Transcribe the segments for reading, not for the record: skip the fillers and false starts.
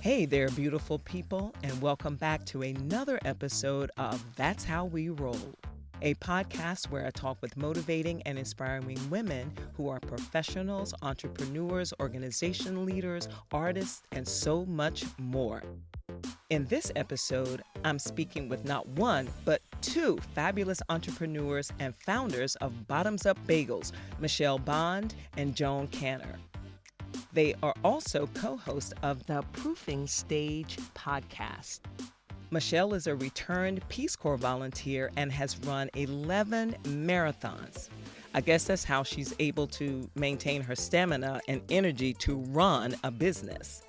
Hey there, beautiful people, and welcome back to another episode of That's How We Roll, a podcast where I talk with motivating and inspiring women who are professionals, entrepreneurs, organization leaders, artists, and so much more. In this episode, I'm speaking with not one, but two fabulous entrepreneurs and founders of Bottoms Up Bagels, Michelle Bond and Joan Kanner. They are also co-hosts of the Proofing Stage podcast. Michelle is a Returned Peace Corp volunteer and has run 11 marathons. I guess that's how she's able to maintain her stamina and energy to run a business.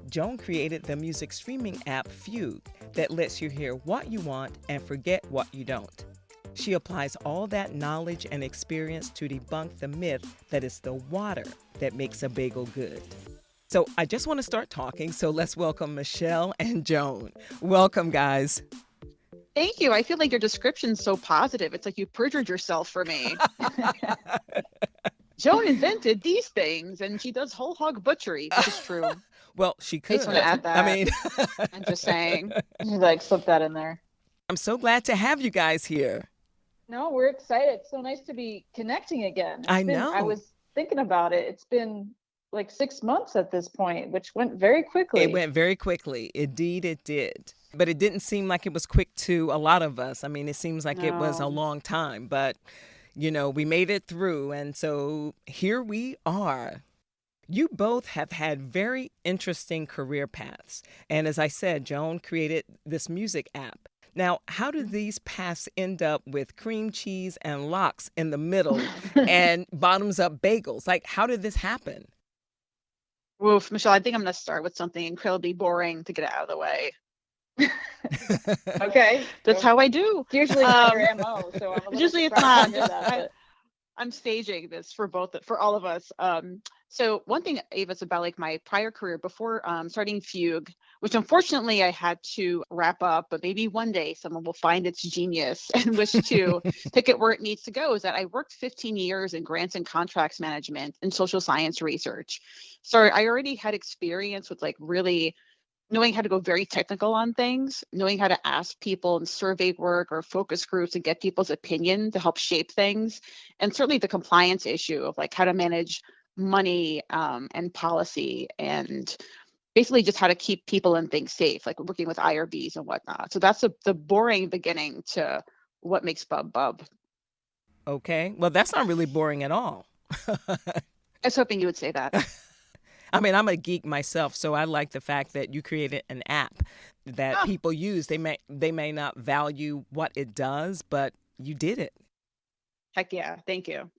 Joan created the music streaming app Fugue that lets you hear what you want and forget what you don't. She applies all that knowledge and experience to debunk the myth that it's the water that makes a bagel good. So I just want to start talking, so let's welcome Michelle and Joan. Welcome, guys. Thank you. I feel like your description's so positive. It's like you perjured yourself for me. Joan invented these things, and she does whole hog butchery, which is true. Well, she I could. just want to add that. I mean, I'm just saying. You slip that in there. I'm so glad to have you guys here. No, we're excited. It's so nice to be connecting again. I know. I was thinking about it. It's been like 6 months at this point, which went very quickly. It went very quickly. Indeed, it did. But it didn't seem like it was quick to a lot of us. I mean, it seems like it was a long time, but, you know, we made it through. And so here we are. You both have had very interesting career paths. And as I said, Joan created this music app. Now, how did these paths end up with cream cheese and lox in the middle and bottoms up bagels? Like, how did this happen? Woof, Michelle, I think I'm going to start with something incredibly boring to get it out of the way. Okay. That's how I do. It's usually not your MO, so I'm a little Usually it's surprised not. to hear that, but- I'm staging this for all of us. So one thing, Ava's about like my prior career before starting Fugue, which unfortunately I had to wrap up, but maybe one day someone will find its genius and wish to pick it where it needs to go, is that I worked 15 years in grants and contracts management and social science research. So I already had experience with like really knowing how to go very technical on things, knowing how to ask people in survey work or focus groups to get people's opinion to help shape things. And certainly the compliance issue of like how to manage money and policy, and basically just how to keep people and things safe, like working with IRBs and whatnot. So that's the boring beginning to what makes Bub. Okay. Well, that's not really boring at all. I was hoping you would say that. I mean, I'm a geek myself, so I like the fact that you created an app that people use. They may not value what it does, but you did it. Heck yeah. Thank you.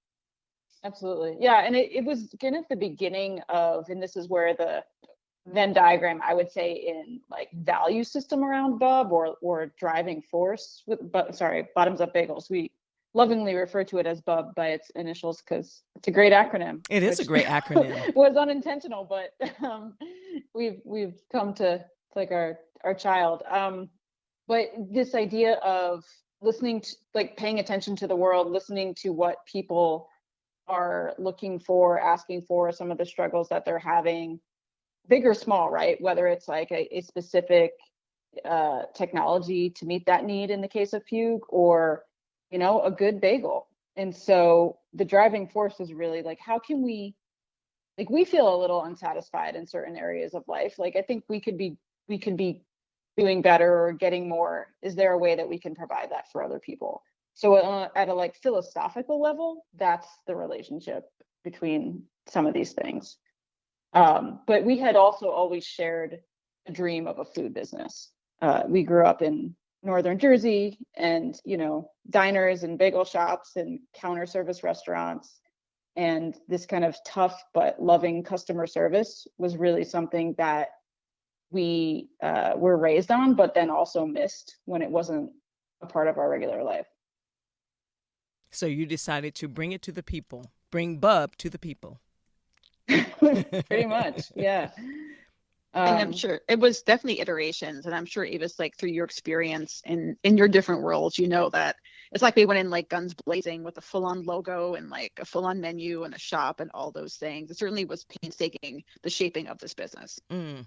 Absolutely. Yeah. And it was kind of the beginning of, and this is where the Venn diagram, I would say, in like value system around Bub or driving force with, Bottoms Up Bagels. We lovingly refer to it as Bub by its initials because it's a great acronym. It is a great acronym. Was unintentional, but we've come to like our child. But this idea of listening to, like, paying attention to the world, listening to what people are looking for, asking for, some of the struggles that they're having, big or small, right? Whether it's like a specific technology to meet that need in the case of Fugue, or a good bagel. And so the driving force is really like, how can we feel a little unsatisfied in certain areas of life. Like, I think we could be doing better or getting more. Is there a way that we can provide that for other people? So at a like philosophical level, that's the relationship between some of these things. But we had also always shared a dream of a food business. We grew up in Northern Jersey, and diners and bagel shops and counter service restaurants, and this kind of tough but loving customer service was really something that we were raised on, but then also missed when it wasn't a part of our regular life. So you decided to bring it to the people, bring Bub to the people. Pretty much, yeah. And I'm sure it was definitely iterations, and I'm sure Eva's, like, through your experience in your different roles, that It's like we went in like guns blazing with a full-on logo and like a full-on menu and a shop and all those things. It certainly was painstaking, the shaping of this business. Mm.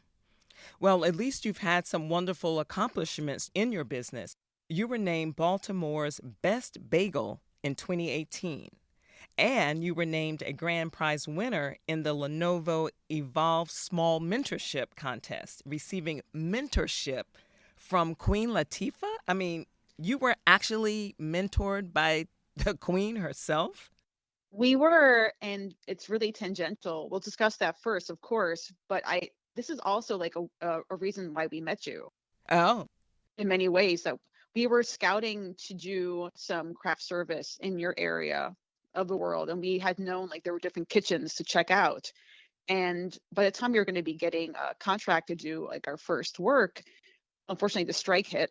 Well, at least you've had some wonderful accomplishments in your business. You were named Baltimore's Best Bagel in 2018, and you were named a grand prize winner in the Lenovo Evolve Small Mentorship Contest, receiving mentorship from Queen Latifah. I mean, you were actually mentored by the Queen herself? We were, and it's really tangential. We'll discuss that first, of course, but this is also like a reason why we met you Oh. in many ways, that we were scouting to do some craft service in your area of the world, and we had known like there were different kitchens to check out. And by the time we were going to be getting a contract to do like our first work, unfortunately the strike hit,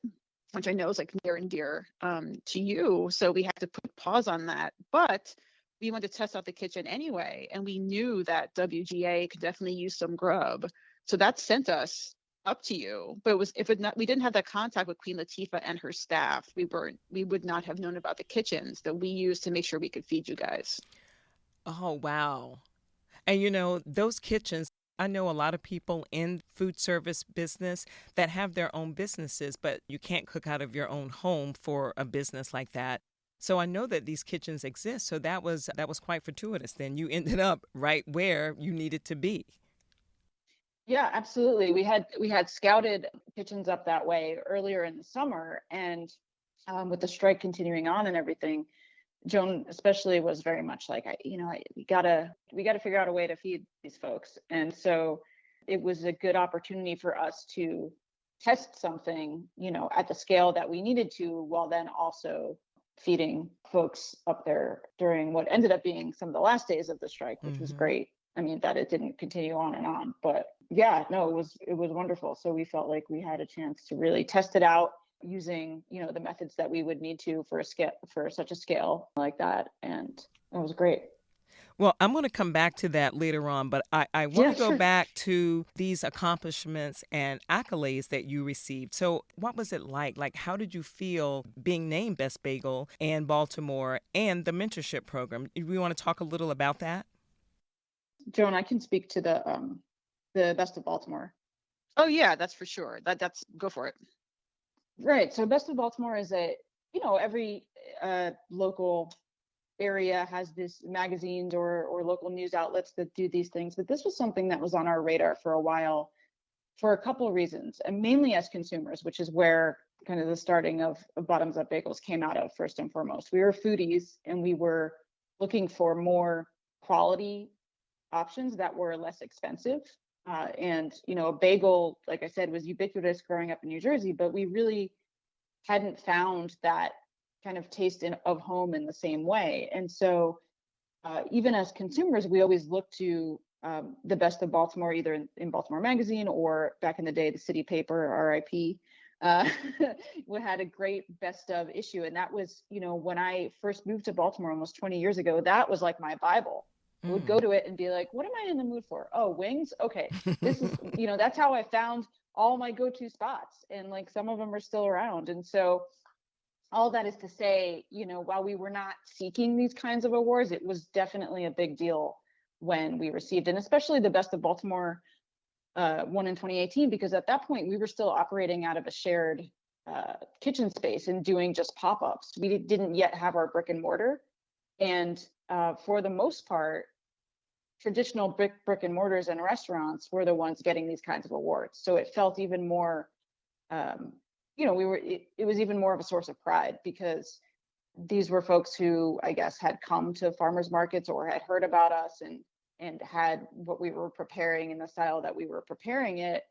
which I know is like near and dear to you. So we had to put pause on that. But we wanted to test out the kitchen anyway. And we knew that WGA could definitely use some grub. So that sent us up to you. But we didn't have that contact with Queen Latifah and her staff, we would not have known about the kitchens that we used to make sure we could feed you guys. Oh, wow. And you know, those kitchens, I know a lot of people in food service business that have their own businesses, but you can't cook out of your own home for a business like that. So I know that these kitchens exist. So that was quite fortuitous. Then you ended up right where you needed to be. Yeah, absolutely. We had scouted kitchens up that way earlier in the summer, and with the strike continuing on and everything, Joan especially was very much like, we gotta figure out a way to feed these folks. And so it was a good opportunity for us to test something, at the scale that we needed to, while then also feeding folks up there during what ended up being some of the last days of the strike, which was great. I mean, that it didn't continue on and on, but yeah, no, it was wonderful. So we felt like we had a chance to really test it out using, the methods that we would need to for such a scale like that. And it was great. Well, I'm going to come back to that later on, but I want to go sure. back to these accomplishments and accolades that you received. So what was it like? Like, how did you feel being named Best Bagel in Baltimore and the mentorship program? We want to talk a little about that? Joan, I can speak to the Best of Baltimore. Oh yeah, that's for sure. That's go for it. Right. So Best of Baltimore is every local area has this magazines or local news outlets that do these things. But this was something that was on our radar for a while for a couple of reasons, and mainly as consumers, which is where kind of the starting of Bottoms Up Bagels came out of first and foremost. We were foodies, and we were looking for more quality options that were less expensive. And a bagel, like I said, was ubiquitous growing up in New Jersey, but we really hadn't found that kind of taste of home in the same way. And so even as consumers, we always look to the Best of Baltimore, either in Baltimore Magazine or back in the day, the City Paper, RIP. We had a great best of issue. And that was, when I first moved to Baltimore almost 20 years ago, that was like my Bible. I would go to it and be like, what am I in the mood for? Oh, wings? Okay. This is, that's how I found all my go-to spots. And like some of them are still around. And so all that is to say, while we were not seeking these kinds of awards, it was definitely a big deal when we received, and especially the Best of Baltimore one in 2018, because at that point we were still operating out of a shared kitchen space and doing just pop-ups. We didn't yet have our brick and mortar. And for the most part, traditional brick and mortars and restaurants were the ones getting these kinds of awards. So it felt even more, it was even more of a source of pride, because these were folks who, I guess, had come to farmers markets or had heard about us and had what we were preparing in the style that we were preparing it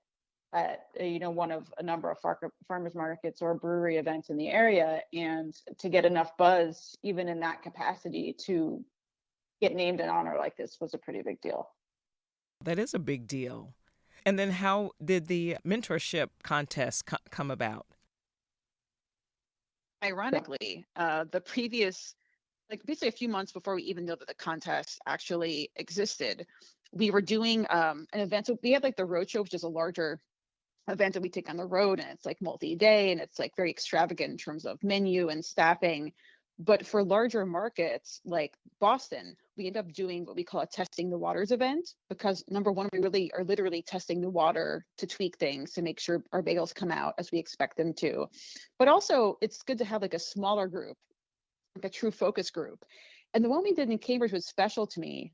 at, one of a number of farmers markets or brewery events in the area. And to get enough buzz, even in that capacity, to get named an honor like this was a pretty big deal. That is a big deal. And then how did the mentorship contest come about? Ironically, the previous, basically a few months before we even know that the contest actually existed, we were doing an event. So we had like the roadshow, which is a larger event that we take on the road, and it's like multi-day, and it's like very extravagant in terms of menu and staffing. But for larger markets like Boston, we end up doing what we call a testing the waters event, because number one, we really are literally testing the water to tweak things to make sure our bagels come out as we expect them to. But also it's good to have like a smaller group, like a true focus group. And the one we did in Cambridge was special to me,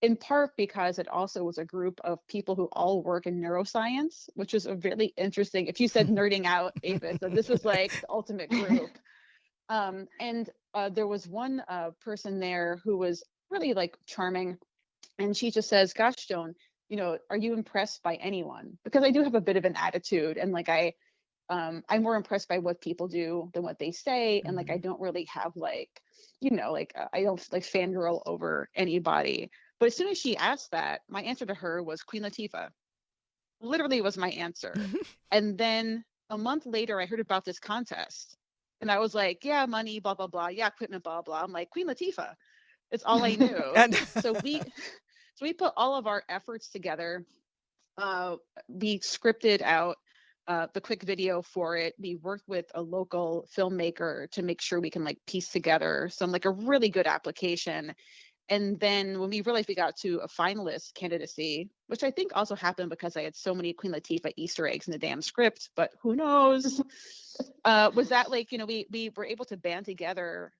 in part because it also was a group of people who all work in neuroscience, which is a really interesting, if you said nerding out, Avis, so this was like the ultimate group. And there was one person there who was really like charming. And she just says, gosh, Joan, you know, are you impressed by anyone? Because I do have a bit of an attitude, and like I'm more impressed by what people do than what they say. And like, I don't really have like, you know, like I don't like fangirl over anybody. But as soon as she asked that, my answer to her was Queen Latifah. Literally was my answer. And then a month later, I heard about this contest. And I was like, yeah, money, blah, blah, blah. Yeah, equipment, blah, blah. I'm like, Queen Latifah. It's all I knew. So we put all of our efforts together. We scripted out the quick video for it. We worked with a local filmmaker to make sure we can like piece together some like a really good application. And then when we realized we got to a finalist candidacy, which I think also happened because I had so many Queen Latifah Easter eggs in the damn script, but who knows, was that like, you know, we were able to band together,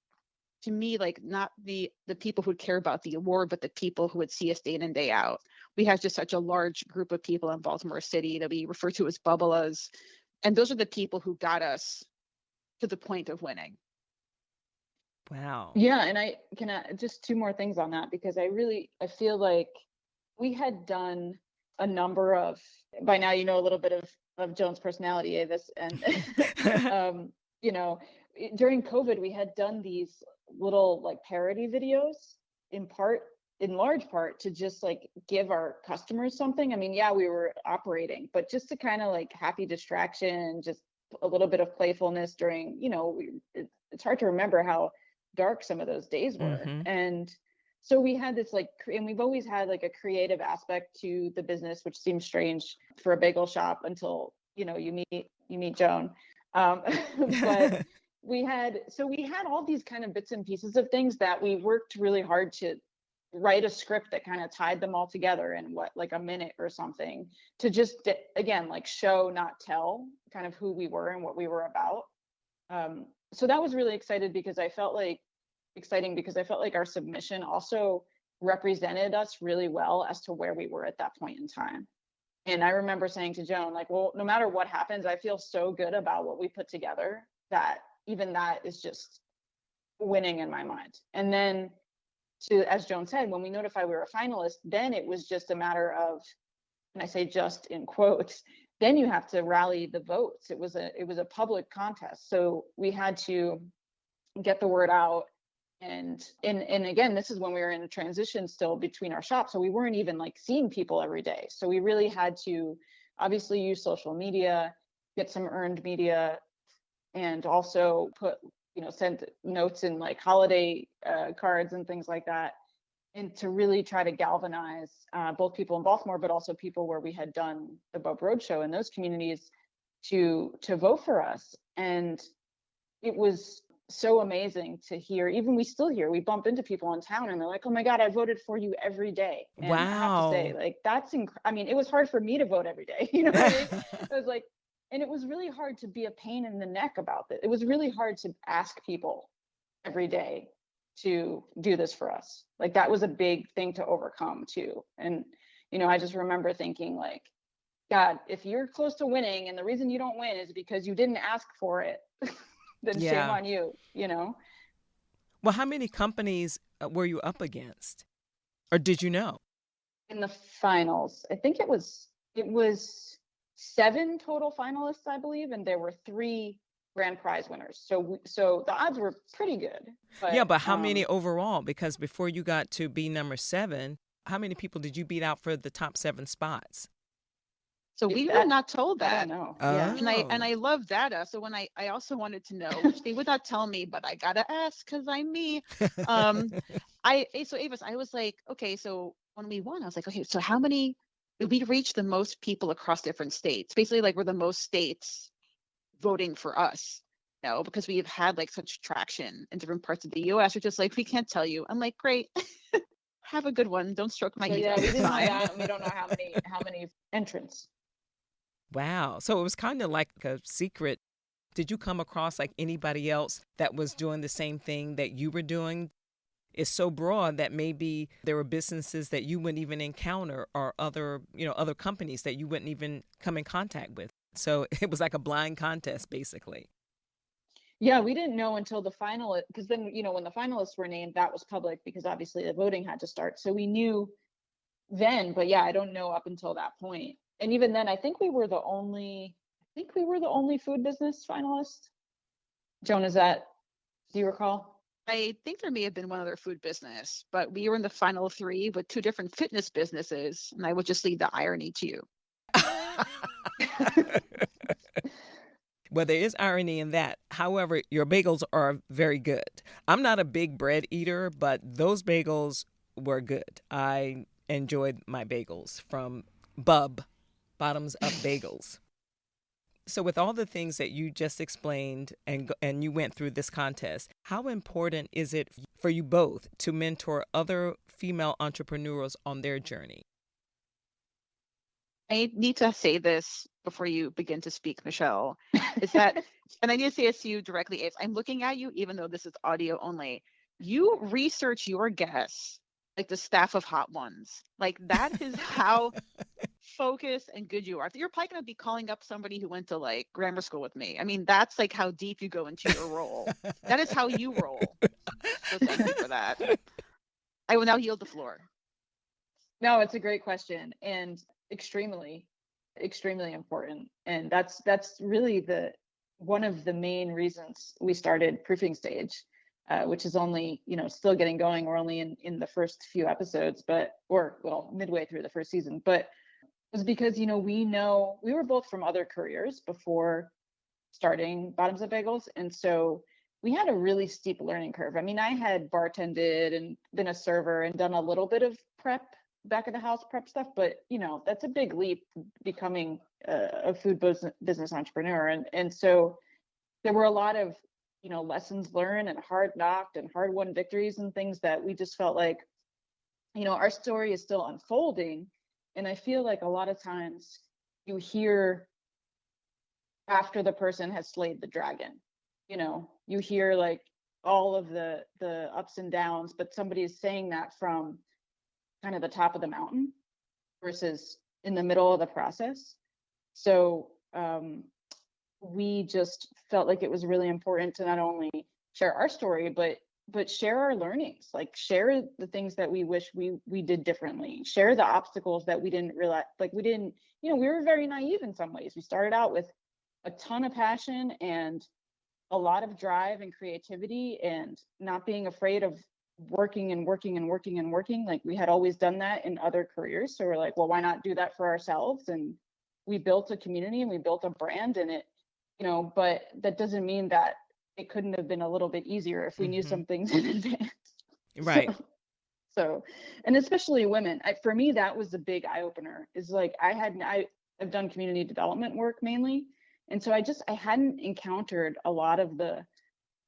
to me, like not the people who care about the award, but the people who would see us day in and day out. We had just such a large group of people in Baltimore City that we refer to as bubbalas. And those are the people who got us to the point of winning. Wow. Yeah, and I can just two more things on that, because I feel like we had done a number of, by now you know a little bit of Joan's personality, Avis, and you know, during COVID we had done these little like parody videos, in large part to just like give our customers something. I mean, yeah, we were operating, but just to kind of like happy distraction, just a little bit of playfulness during, you know, it's hard to remember how dark some of those days were. And so we had this like, and we've always had like a creative aspect to the business, which seems strange for a bagel shop until, you know, you meet Joan. But we had all these kind of bits and pieces of things that we worked really hard to write a script that kind of tied them all together in like a minute or something, to just, again, like show, not tell, kind of who we were and what we were about. So that was really exciting because I felt like our submission also represented us really well as to where we were at that point in time. And I remember saying to Joan, like, well, no matter what happens, I feel so good about what we put together that even that is just winning in my mind. And then, as Joan said, when we notified we were a finalist, then it was just a matter of, and I say just in quotes, then you have to rally the votes. It was a public contest, so we had to get the word out. And again, this is when we were in a transition still between our shops, so we weren't even like seeing people every day. So we really had to obviously use social media, get some earned media, and also send notes in like holiday cards and things like that, and to really try to galvanize both people in Baltimore, but also people where we had done the Bub Roadshow in those communities to vote for us. And it was so amazing to hear. Even we bump into people in town and they're like, oh my God, I voted for you every day. And wow. I have to say, like, that's I mean, it was hard for me to vote every day. You know what I mean? It was like, and it was really hard to be a pain in the neck about it. It was really hard to ask people every day to do this for us. Like, that was a big thing to overcome too. And, I just remember thinking like, God, if you're close to winning and the reason you don't win is because you didn't ask for it, then shame on you, Well, how many companies were you up against? Or did you know? In the finals, I think it was 7 total finalists, I believe, and there were 3 grand prize winners. So the odds were pretty good. But how many overall? Because before you got to be number 7, how many people did you beat out for the top 7 spots? So we were not told that. I don't know. Oh. Yeah. And I love data. So when I also wanted to know, which they would not tell me, but I gotta ask because I'm me. So Avis, I was like, okay, so when we won, I was like, okay, so how many did we reach? The most people across different states? Basically, like, we're the most states voting for us. no, because we've had like such traction in different parts of the US. We're just like, we can't tell you. I'm like, great. Have a good one. Don't stroke my So ego. yeah, we It's didn't know fine. that, and we don't know how many entrants. Wow. So it was kind of like a secret. Did you come across like anybody else that was doing the same thing that you were doing? It's so broad that maybe there were businesses that you wouldn't even encounter or other, other companies that you wouldn't even come in contact with. So it was like a blind contest, basically. Yeah, we didn't know until the final, because then, when the finalists were named, that was public because obviously the voting had to start. So we knew then, but yeah, I don't know up until that point. And even then, I think we were the only food business finalist. Joan, do you recall? I think there may have been one other food business, but we were in the final three with two different fitness businesses. And I would just leave the irony to you. Well, there is irony in that. However, your bagels are very good. I'm not a big bread eater, but those bagels were good. I enjoyed my bagels from Bottoms Up Bagels. So with all the things that you just explained and you went through this contest, how important is it for you both to mentor other female entrepreneurs on their journey? I need to say this before you begin to speak, Michelle, is that, and I need to say this to you directly, if I'm looking at you, even though this is audio only, you research your guests like the staff of Hot Ones. Like that is how focused and good you are. You're probably going to be calling up somebody who went to like grammar school with me. I mean, that's like how deep you go into your role. That is how you roll. So thank you for that. I will now yield the floor. No, it's a great question and extremely important. And that's really one of the main reasons we started Proofing Stage, which is only, still getting going. We're only in the first few episodes, midway through the first season, but it was because, we were both from other careers before starting Bottoms Up Bagels. And so we had a really steep learning curve. I mean, I had bartended and been a server and done a little bit of prep, back of the house prep stuff, but that's a big leap becoming a food business entrepreneur. And so there were a lot of, lessons learned and hard knocked and hard won victories and things that we just felt like, our story is still unfolding. And I feel like a lot of times you hear after the person has slayed the dragon, you hear like all of the ups and downs, but somebody is saying that from kind of the top of the mountain versus in the middle of the process. So we just felt like it was really important to not only share our story, but share our learnings, like share the things that we wish we did differently, share the obstacles that we didn't realize, like we didn't, we were very naive in some ways. We started out with a ton of passion and a lot of drive and creativity and not being afraid of working. Like we had always done that in other careers. So we're like, well, why not do that for ourselves? And we built a community and we built a brand in it, but that doesn't mean that it couldn't have been a little bit easier if we knew some things in advance. Right. So, and especially women, for me, that was the big eye opener is like, I've done community development work mainly. And so I hadn't encountered a lot of the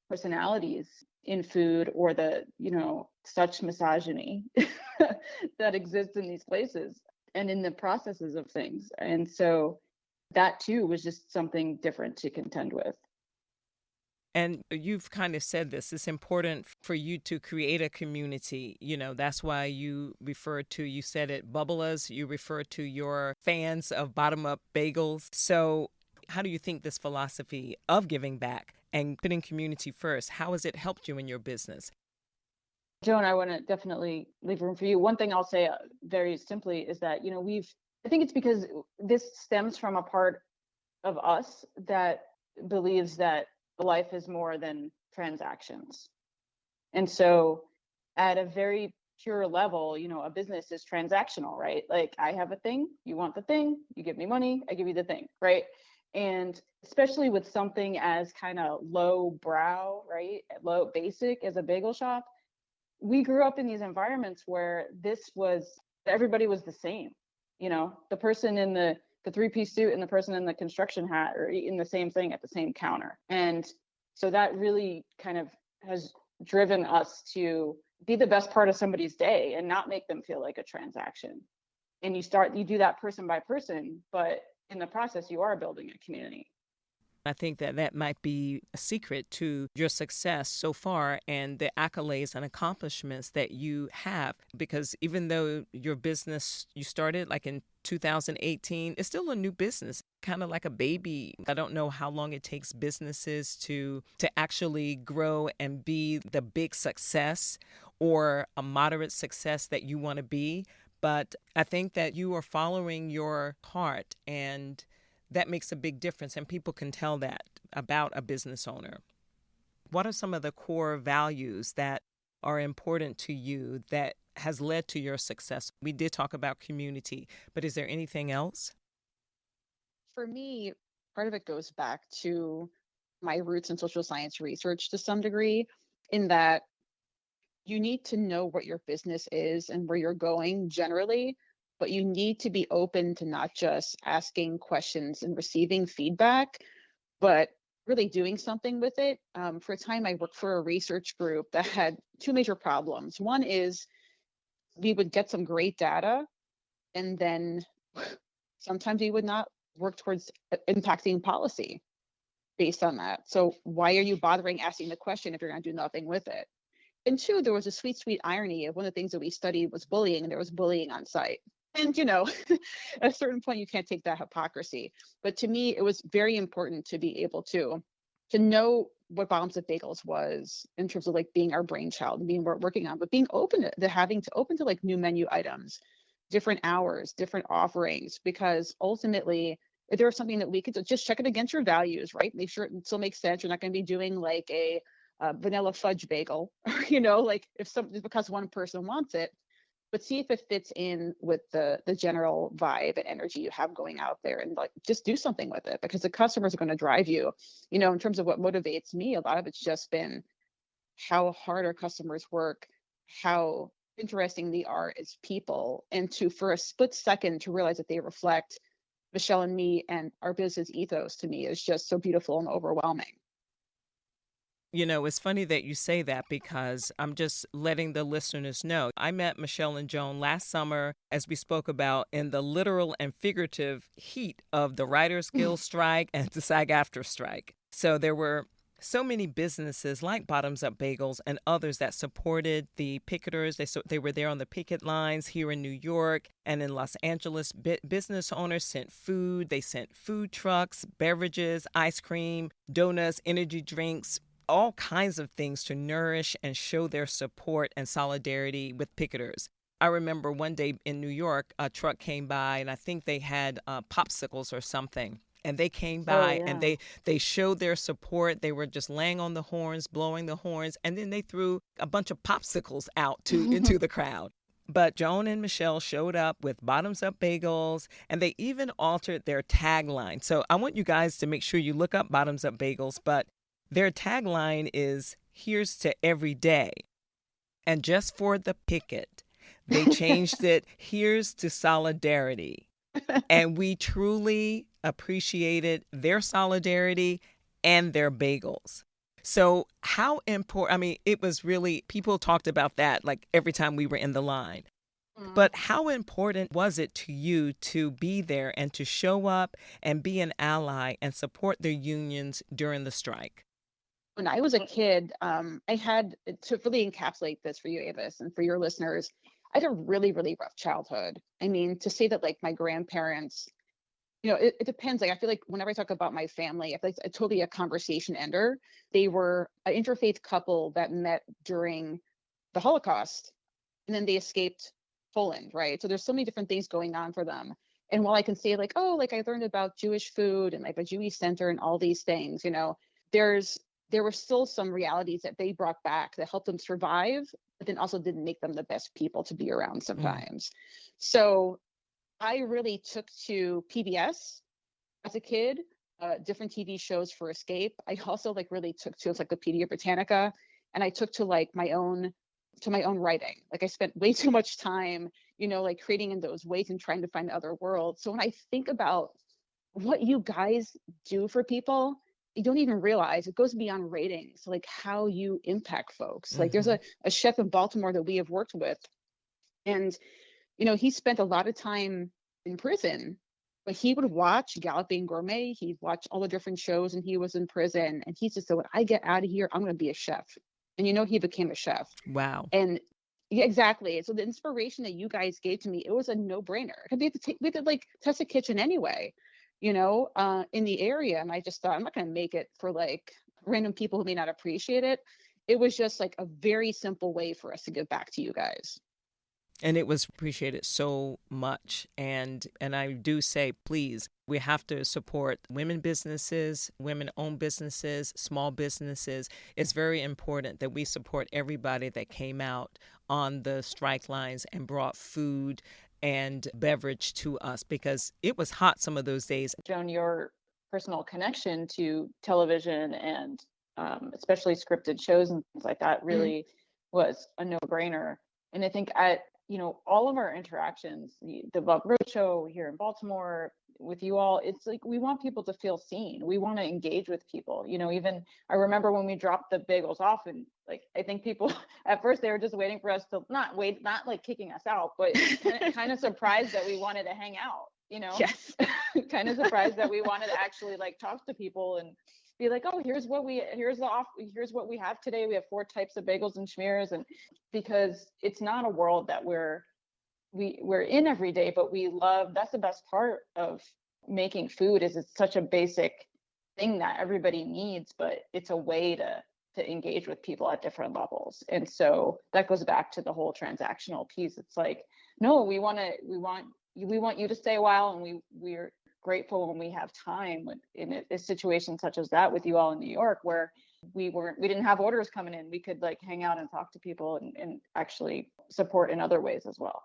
personalities in food or the, such misogyny that exists in these places and in the processes of things. And so that too was just something different to contend with. And you've kind of said this, it's important for you to create a community. That's why you said it, bubblers, you refer to your fans of Bottom Up Bagels. So how do you think this philosophy of giving back and putting community first, how has it helped you in your business? Joan, I want to definitely leave room for you. One thing I'll say very simply is that, I think it's because this stems from a part of us that believes that life is more than transactions. And so at a very pure level, a business is transactional, right? Like I have a thing, you want the thing, you give me money, I give you the thing, right? And especially with something as kind of low brow, right? Low basic as a bagel shop, we grew up in these environments where everybody was the same. The person in the three-piece suit and the person in the construction hat are eating the same thing at the same counter. And So that really kind of has driven us to be the best part of somebody's day and not make them feel like a transaction. And you do that person by person, but in the process, you are building a community. I think that that might be a secret to your success so far and the accolades and accomplishments that you have. Because even though your business, you started like in 2018, it's still a new business, kind of like a baby. I don't know how long it takes businesses to actually grow and be the big success or a moderate success that you want to be. But I think that you are following your heart, and that makes a big difference, and people can tell that about a business owner. What are some of the core values that are important to you that has led to your success? We did talk about community, but is there anything else? For me, part of it goes back to my roots in social science research to some degree, in that you need to know what your business is and where you're going generally, but you need to be open to not just asking questions and receiving feedback, but really doing something with it. For a time, I worked for a research group that had two major problems. One is we would get some great data, and then sometimes we would not work towards impacting policy based on that. So why are you bothering asking the question if you're going to do nothing with it? And two, there was a sweet, sweet irony of one of the things that we studied was bullying, and there was bullying on site. And, at a certain point, you can't take that hypocrisy. But to me, it was very important to be able to know what Bombs of Bagels was in terms of like being our brainchild and being working on, but being open to having to open to like new menu items, different hours, different offerings, because ultimately, if there was something that we could just check it against your values, right? Make sure it still makes sense. You're not going to be doing like a vanilla fudge bagel, like if something because one person wants it, but see if it fits in with the general vibe and energy you have going out there, and like just do something with it, because the customers are going to drive you. In terms of what motivates me, a lot of it's just been how hard our customers work, how interesting they are as people, and to for a split second to realize that they reflect Michelle and me and our business ethos, to me is just so beautiful and overwhelming. It's funny that you say that, because I'm just letting the listeners know. I met Michelle and Joan last summer, as we spoke about, in the literal and figurative heat of the Writers Guild strike and the SAG-AFTRA strike. So there were so many businesses like Bottoms Up Bagels and others that supported the picketers. They were there on the picket lines here in New York and in Los Angeles. Business owners sent food. They sent food trucks, beverages, ice cream, donuts, energy drinks, all kinds of things to nourish and show their support and solidarity with picketers. I remember one day in New York, a truck came by, and I think they had popsicles or something. And they came by and they showed their support. They were just laying on the horns, blowing the horns, and then they threw a bunch of popsicles out into the crowd. But Joan and Michelle showed up with Bottoms Up Bagels, and they even altered their tagline. So I want you guys to make sure you look up Bottoms Up Bagels, but their tagline is, "Here's to every day." And just for the picket, they changed it, "Here's to solidarity." And we truly appreciated their solidarity and their bagels. So how important, it was really, people talked about that like every time we were in the line. But how important was it to you to be there and to show up and be an ally and support the unions during the strike? When I was a kid, I had to really encapsulate this for you, Avis, and for your listeners. I had a really, really rough childhood. To say that like my grandparents, it depends. Like I feel like whenever I talk about my family, I feel like it's totally a conversation ender. They were an interfaith couple that met during the Holocaust, and then they escaped Poland, right? So there's so many different things going on for them. And while I can say like, oh, like I learned about Jewish food and like a Jewish center and all these things, there were still some realities that they brought back that helped them survive, but then also didn't make them the best people to be around sometimes. So I really took to PBS as a kid, different TV shows for escape. I also like really took to Encyclopedia Britannica, and I took to like my own writing. Like I spent way too much time, like creating in those ways and trying to find other worlds. So when I think about what you guys do for people, you don't even realize it goes beyond ratings, like how you impact folks. Like there's a chef in Baltimore that we have worked with, and he spent a lot of time in prison, but he would watch Galloping Gourmet. He'd watch all the different shows, and he was in prison. And he just said, when I get out of here, I'm going to be a chef. And he became a chef. Wow. And yeah, exactly. So the inspiration that you guys gave to me, it was a no-brainer. We had to like test a kitchen anyway, in the area. And I just thought, I'm not going to make it for like random people who may not appreciate it. It was just like a very simple way for us to give back to you guys. And it was appreciated so much. And I do say, please, we have to support women businesses, women-owned businesses, small businesses. It's very important that we support everybody that came out on the strike lines and brought food and beverage to us, because it was hot some of those days. Joan, your personal connection to television and especially scripted shows and things like that really was a no-brainer. And I think all of our interactions, the Bob Road Show here in Baltimore with you all, it's like we want people to feel seen. We want to engage with people. Even I remember when we dropped the bagels off, and like I think people at first they were just waiting for us to not like kicking us out, but kind of surprised that we wanted to hang out. Yes. Kind of surprised that we wanted to actually like talk to people and be like, oh, here's what we have today. We have 4 types of bagels and schmears, and because it's not a world that we're in every day, but we love. That's the best part of making food, is it's such a basic thing that everybody needs, but it's a way to engage with people at different levels. And so that goes back to the whole transactional piece. It's like, no, we want you to stay a while, and we're grateful when we have time in a situation such as that with you all in New York, where we didn't have orders coming in. We could like hang out and talk to people and actually support in other ways as well.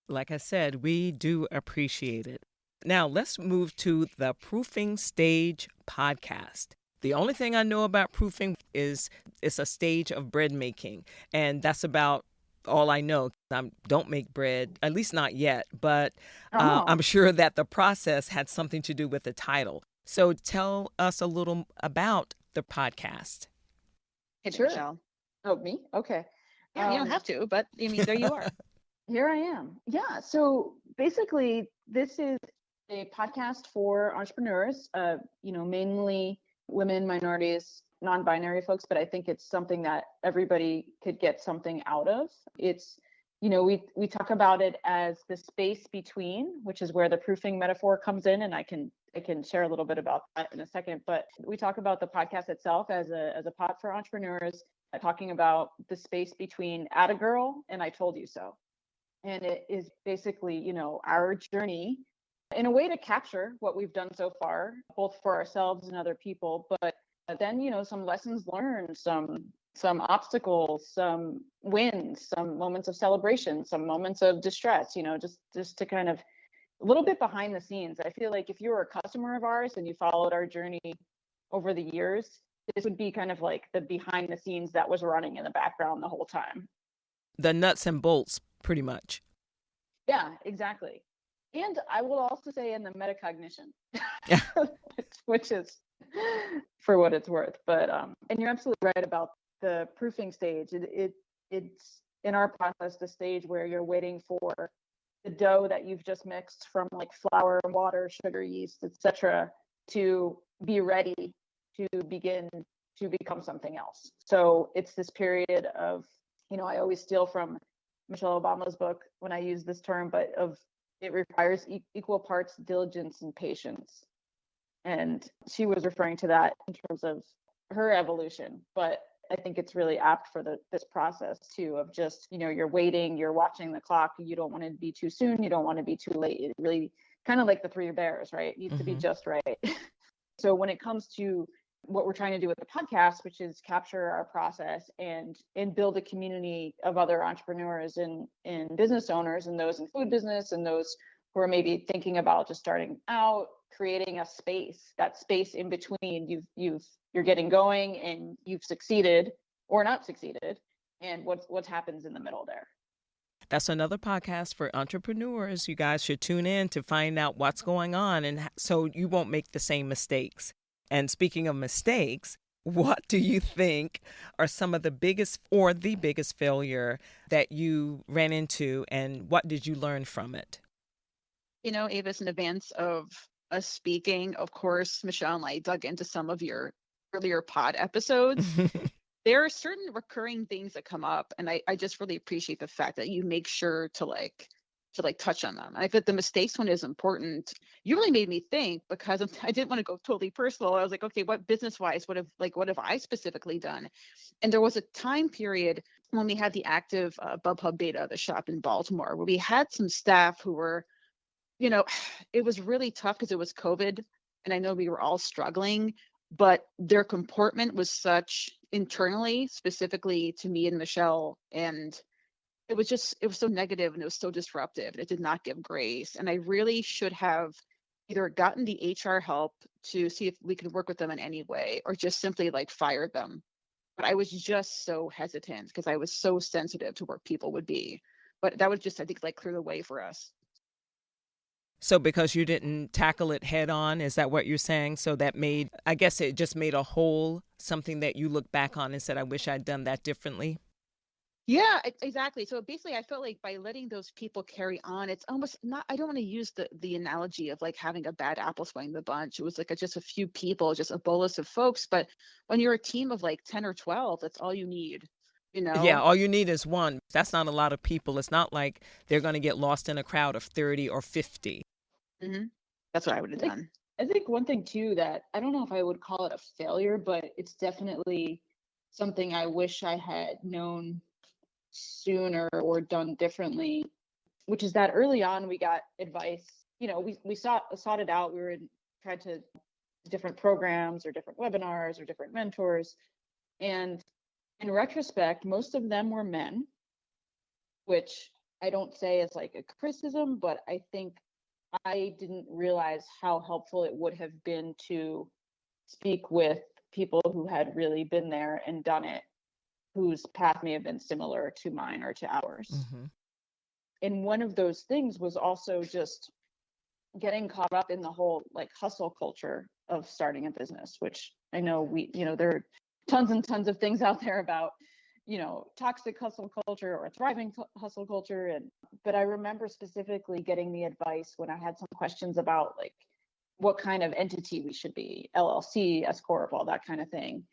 Like I said, we do appreciate it. Now let's move to the Proofing Stage podcast. The only thing I know about proofing is it's a stage of bread making, and that's about all I know. I don't make bread, at least not yet, but I'm sure that the process had something to do with the title. So tell us a little about the podcast. Sure. Michelle. Oh, me? Okay. Yeah, you don't have to, but I mean, there you are. Here I am. Yeah. So basically, this is a podcast for entrepreneurs, mainly women, minorities, non-binary folks, but I think it's something that everybody could get something out of. It's, we talk about it as the space between, which is where the proofing metaphor comes in, and I can share a little bit about that in a second. But we talk about the podcast itself as a pod for entrepreneurs, talking about the space between Atta Girl and I Told You So. And it is basically, our journey in a way to capture what we've done so far, both for ourselves and other people, but then, some lessons learned, some obstacles, some wins, some moments of celebration, some moments of distress, just to kind of a little bit behind the scenes. I feel like if you were a customer of ours and you followed our journey over the years, this would be kind of like the behind the scenes that was running in the background the whole time. The nuts and bolts, pretty much. Yeah, exactly. And I will also say in the metacognition, which is for what it's worth. But and you're absolutely right about the proofing stage. It's in our process the stage where you're waiting for the dough that you've just mixed from like flour, water, sugar, yeast, etc., to be ready to begin to become something else. So it's this period of, I always steal from Michelle Obama's book when I use this term, but it requires equal parts diligence and patience. And she was referring to that in terms of her evolution. But I think it's really apt for this process too, of just, you're waiting, you're watching the clock. You don't want to be too soon. You don't want to be too late. It really kind of like the 3 bears, right? It needs to be just right. So when it comes to what we're trying to do with the podcast, which is capture our process and build a community of other entrepreneurs and business owners, and those in food business and those who are maybe thinking about just starting out, creating a space, that space in between you're getting going and you've succeeded or not succeeded, and what happens in the middle there. That's another podcast for entrepreneurs. You guys should tune in to find out what's going on, and so you won't make the same mistakes. And speaking of mistakes, what do you think are some of the biggest or the biggest failure that you ran into, and what did you learn from it? Avis, in advance of us speaking, of course, Michelle and I dug into some of your earlier pod episodes. There are certain recurring things that come up, and I just really appreciate the fact that you make sure to touch on them. And I think the mistakes one is important. You really made me think, because I didn't want to go totally personal. I was like, okay, what business wise, what have I specifically done? And there was a time period when we had the active BubHub beta, the shop in Baltimore, where we had some staff who were, it was really tough because it was COVID, and I know we were all struggling, but their comportment was such internally, specifically to me and Michelle, and it was so negative, and it was so disruptive. It did not give grace. And I really should have either gotten the HR help to see if we could work with them in any way, or just simply fired them. But I was just so hesitant because I was so sensitive to where people would be. But that would just, I think, clear the way for us. So because you didn't tackle it head on, is that what you're saying? So that I guess it just made a hole, something that you look back on and said, I wish I'd done that differently? Yeah, exactly. So basically, I felt like by letting those people carry on, it's almost not, I don't want to use the analogy of having a bad apple swing the bunch. It was just a few people, just a bolus of folks. But when you're a team of 10 or 12, that's all you need, Yeah, all you need is one. That's not a lot of people. It's not like they're going to get lost in a crowd of 30 or 50. Mm-hmm. That's what I would have done. I think one thing too that I don't know if I would call it a failure, but it's definitely something I wish I had known sooner or done differently, which is that early on we got advice. We sought it out. We tried to different programs or different webinars or different mentors, and in retrospect, most of them were men, which I don't say as a criticism, but I think I didn't realize how helpful it would have been to speak with people who had really been there and done it, whose path may have been similar to mine or to ours. Mm-hmm. And one of those things was also just getting caught up in the whole hustle culture of starting a business, which I know there are tons and tons of things out there about toxic hustle culture or thriving hustle culture. But I remember specifically getting the advice when I had some questions about what kind of entity we should be, LLC, S Corp, all that kind of thing.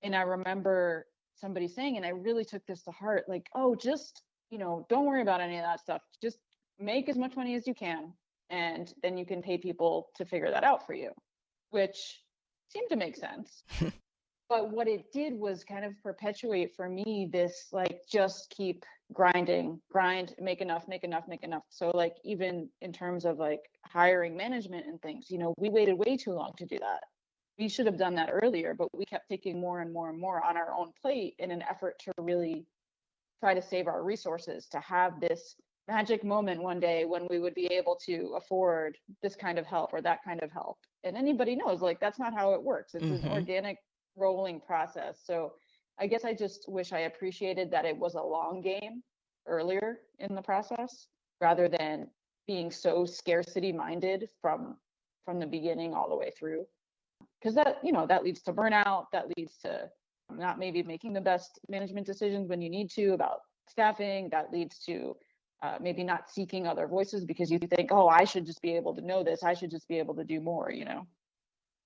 And I remember somebody saying, and I really took this to heart, oh, just, don't worry about any of that stuff. Just make as much money as you can, and then you can pay people to figure that out for you, which seemed to make sense. But what it did was kind of perpetuate for me this just keep grind, make enough. So even in terms of hiring management and things, we waited way too long to do that. We should have done that earlier, but we kept taking more and more and more on our own plate in an effort to really try to save our resources, to have this magic moment one day when we would be able to afford this kind of help or that kind of help. And anybody knows that's not how it works. It's Mm-hmm. an organic rolling process. So I guess I just wish I appreciated that it was a long game earlier in the process, rather than being so scarcity minded from the beginning all the way through. Because that leads to burnout, that leads to not maybe making the best management decisions when you need to about staffing, that leads to maybe not seeking other voices because you think, oh, I should just be able to know this, I should just be able to do more,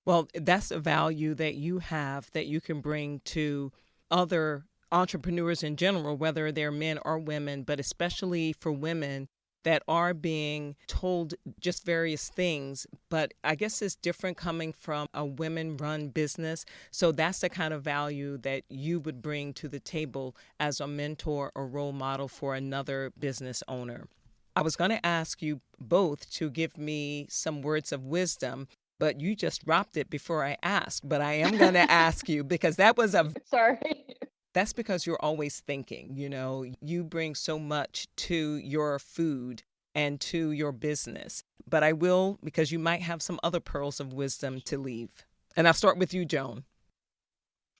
Well, that's a value that you have that you can bring to other entrepreneurs in general, whether they're men or women, but especially for women that are being told just various things. But I guess it's different coming from a women-run business. So that's the kind of value that you would bring to the table as a mentor or role model for another business owner. I was going to ask you both to give me some words of wisdom, but you just dropped it before I asked. But I am going to ask you because that was Sorry. That's because you're always thinking, you bring so much to your food and to your business. But I will, because you might have some other pearls of wisdom to leave. And I'll start with you, Joan.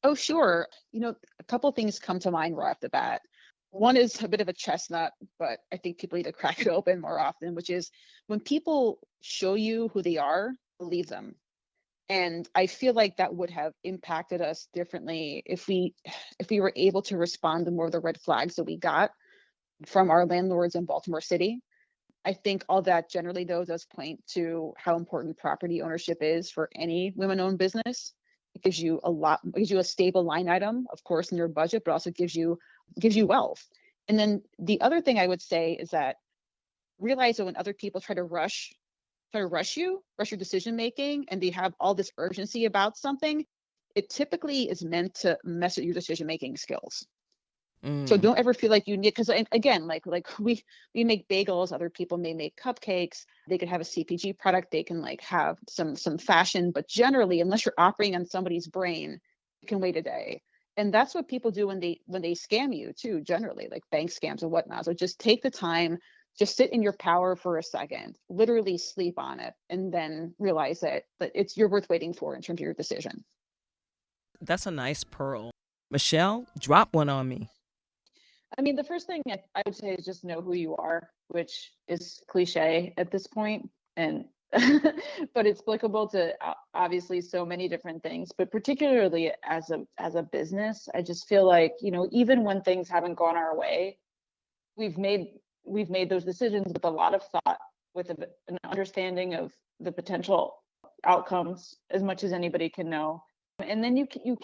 Oh, sure. A couple of things come to mind right off the bat. One is a bit of a chestnut, but I think people need to crack it open more often, which is when people show you who they are, believe them. And I feel like that would have impacted us differently if we were able to respond to more of the red flags that we got from our landlords in Baltimore City. I think all that generally, though, does point to how important property ownership is for any women-owned business. It gives you a stable line item, of course, in your budget, but also gives you wealth. And then the other thing I would say is that realize that when other people try to rush your decision making, and they have all this urgency about something, it typically is meant to mess with your decision making skills. So don't ever feel like you need, because again, like we make bagels, other people may make cupcakes, they could have a CPG product, they can like have some fashion, but generally, unless you're operating on somebody's brain, you can wait a day. And that's what people do when they scam you too, generally, like bank scams and whatnot. So just take the time, just sit in your power for a second, literally sleep on it, and then realize that you're worth waiting for in terms of your decision. That's a nice pearl. Michelle, drop one on me. I mean, the first thing I would say is just know who you are, which is cliche at this point, and but it's applicable to obviously so many different things, but particularly as a business, I just feel like, even when things haven't gone our way, we've made those decisions with a lot of thought, with an understanding of the potential outcomes as much as anybody can know. And then you can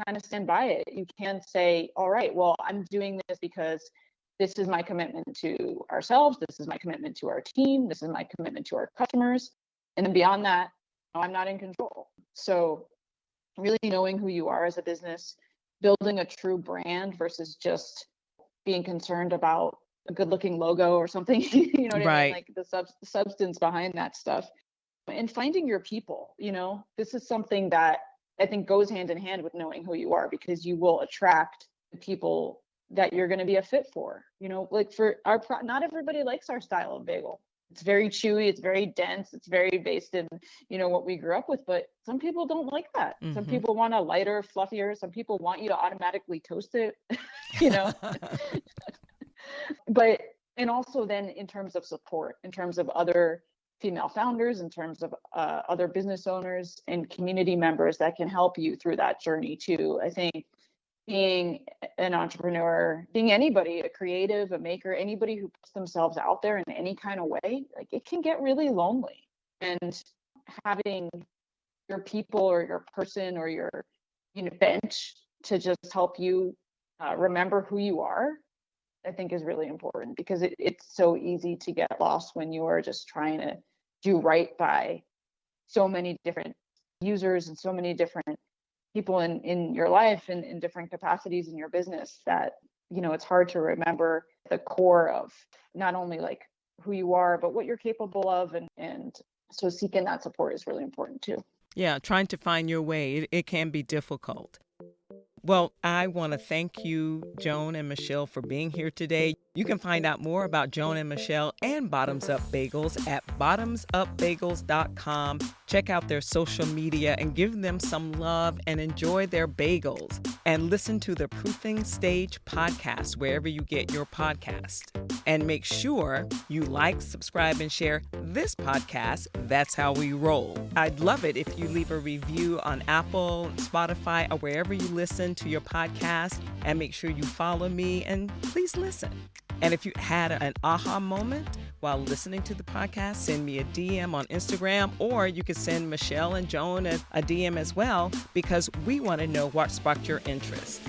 kind of stand by it. You can say, all right, well, I'm doing this because this is my commitment to ourselves. This is my commitment to our team. This is my commitment to our customers. And then beyond that, I'm not in control. So really knowing who you are as a business, building a true brand versus just being concerned about a good looking logo or something, you know what I mean? Like the substance behind that stuff, and finding your people. This is something that I think goes hand in hand with knowing who you are, because you will attract the people that you're going to be a fit for. Like for not everybody likes our style of bagel. It's very chewy, it's very dense, it's very based in, what we grew up with, but some people don't like that. Mm-hmm. Some people want a lighter, fluffier, some people want you to automatically toast it, But, and also then in terms of support, in terms of other female founders, in terms of other business owners and community members that can help you through that journey too. I think being an entrepreneur, being anybody, a creative, a maker, anybody who puts themselves out there in any kind of way, like it can get really lonely. And having your people or your person or your bench to just help you remember who you are, I think is really important, because it's so easy to get lost when you are just trying to do right by so many different users and so many different people in your life and in different capacities in your business, that it's hard to remember the core of not only like who you are, but what you're capable of, and so seeking that support is really important too. Yeah, trying to find your way, it can be difficult. Well, I want to thank you, Joan and Michelle, for being here today. You can find out more about Joan and Michelle and Bottoms Up Bagels at bottomsupbagels.com. Check out their social media and give them some love and enjoy their bagels. And listen to the Proofing Stage podcast wherever you get your podcast. And make sure you like, subscribe, and share this podcast. That's how we roll. I'd love it if you leave a review on Apple, Spotify, or wherever you listen to your podcast. And make sure you follow me and please listen. And if you had an aha moment while listening to the podcast, send me a DM on Instagram, or you could send Michelle and Joan a DM as well, because we want to know what sparked your interest.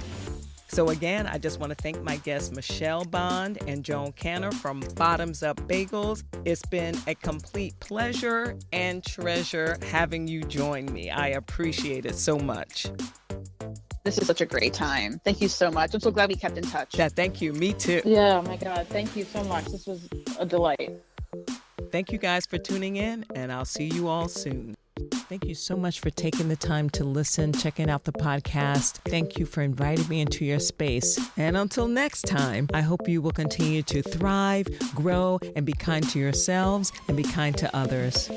So again, I just want to thank my guests, Michelle Bond and Joan Kanner from Bottoms Up Bagels. It's been a complete pleasure and treasure having you join me. I appreciate it so much. This is such a great time. Thank you so much. I'm so glad we kept in touch. Yeah, thank you. Me too. Yeah, oh my God. Thank you so much. This was a delight. Thank you guys for tuning in, and I'll see you all soon. Thank you so much for taking the time to listen, checking out the podcast. Thank you for inviting me into your space. And until next time, I hope you will continue to thrive, grow, and be kind to yourselves and be kind to others.